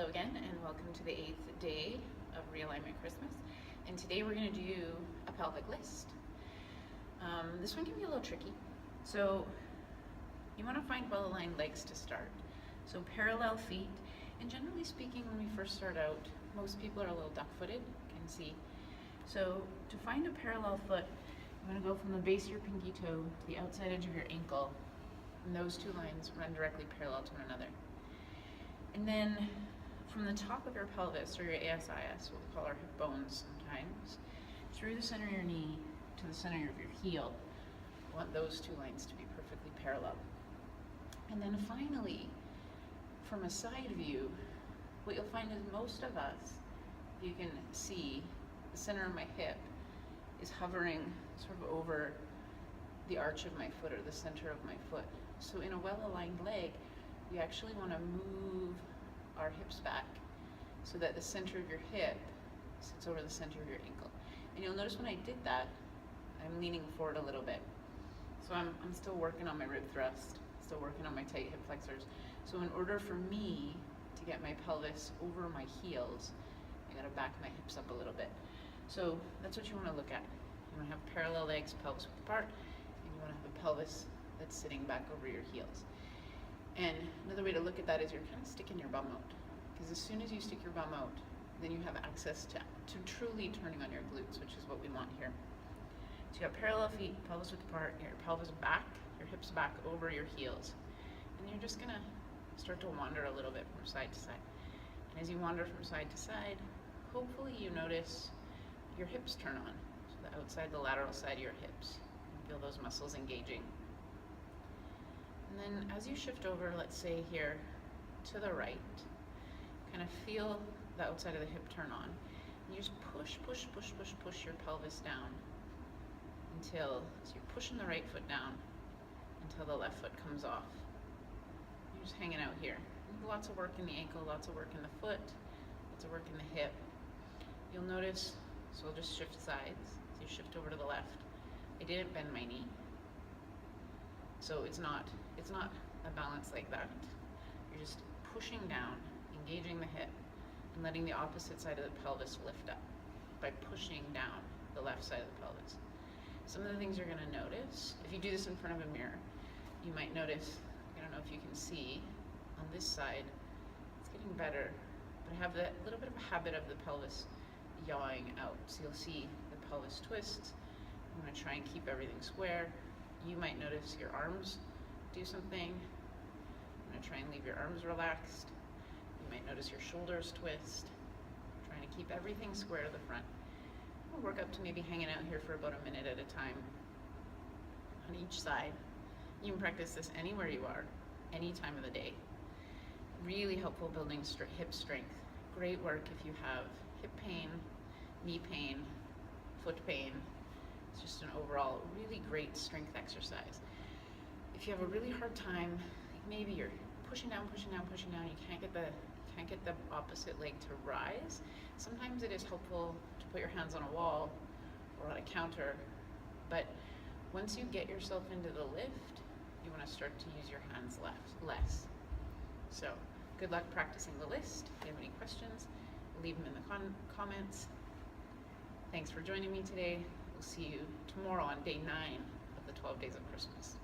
Hello again, and welcome to the 8th day of Realignment Christmas. And today we're going to do a pelvic list. This one can be a little tricky. So you want to find well-aligned legs to start. So parallel feet, and generally speaking, when we first start out, most people are a little duck-footed, you can see. So to find a parallel foot, you want to go from the base of your pinky toe to the outside edge of your ankle, and those two lines run directly parallel to one another. And then from the top of your pelvis, or your ASIS, what we call our hip bones sometimes, through the center of your knee to the center of your heel, you want those two lines to be perfectly parallel. And then finally, from a side view, what you'll find is most of us, you can see the center of my hip is hovering sort of over the arch of my foot or the center of my foot. So in a well-aligned leg, you actually want to move our hips back so that the center of your hip sits over the center of your ankle. And you'll notice when I did that, I'm leaning forward a little bit. So I'm still working on my rib thrust, still working on my tight hip flexors. So in order for me to get my pelvis over my heels, I gotta back my hips up a little bit. So that's what you want to look at. You want to have parallel legs, pelvis width apart, and you want to have a pelvis that's sitting back over your heels. And another way to look at that is you're kind of sticking your bum out. Because as soon as you stick your bum out, then you have access to truly turning on your glutes, which is what we want here. So you have parallel feet, pelvis width apart, your pelvis back, your hips back over your heels. And you're just gonna start to wander a little bit from side to side. And as you wander from side to side, hopefully you notice your hips turn on. So the outside, the lateral side of your hips. You feel those muscles engaging. And then as you shift over, let's say here to the right, kind of feel the outside of the hip turn on. And you just push your pelvis down until, so you're pushing the right foot down until the left foot comes off. You're just hanging out here. Lots of work in the ankle, lots of work in the foot, lots of work in the hip. You'll notice, so I'll just shift sides. So you shift over to the left. I didn't bend my knee. So it's not a balance like that. You're just pushing down, engaging the hip, and letting the opposite side of the pelvis lift up by pushing down the left side of the pelvis. Some of the things you're going to notice, if you do this in front of a mirror, you might notice, I don't know if you can see, on this side, it's getting better, but I have that little bit of a habit of the pelvis yawing out. So you'll see the pelvis twists. I'm going to try and keep everything square. You might notice your arms do something. I'm going to try and leave your arms relaxed. You might notice your shoulders twist. I'm trying to keep everything square to the front. We'll work up to maybe hanging out here for about a minute at a time on each side. You can practice this anywhere you are, any time of the day. Really helpful building hip strength. Great work if you have hip pain, knee pain, foot pain. It's just an overall really great strength exercise. If you have a really hard time, like maybe you're pushing down, you can't get the opposite leg to rise, sometimes it is helpful to put your hands on a wall or on a counter, but once you get yourself into the lift, you want to start to use your hands less. So good luck practicing the list. If you have any questions, leave them in the comments. Thanks for joining me today. We'll see you tomorrow on day 9 of the 12 days of Christmas.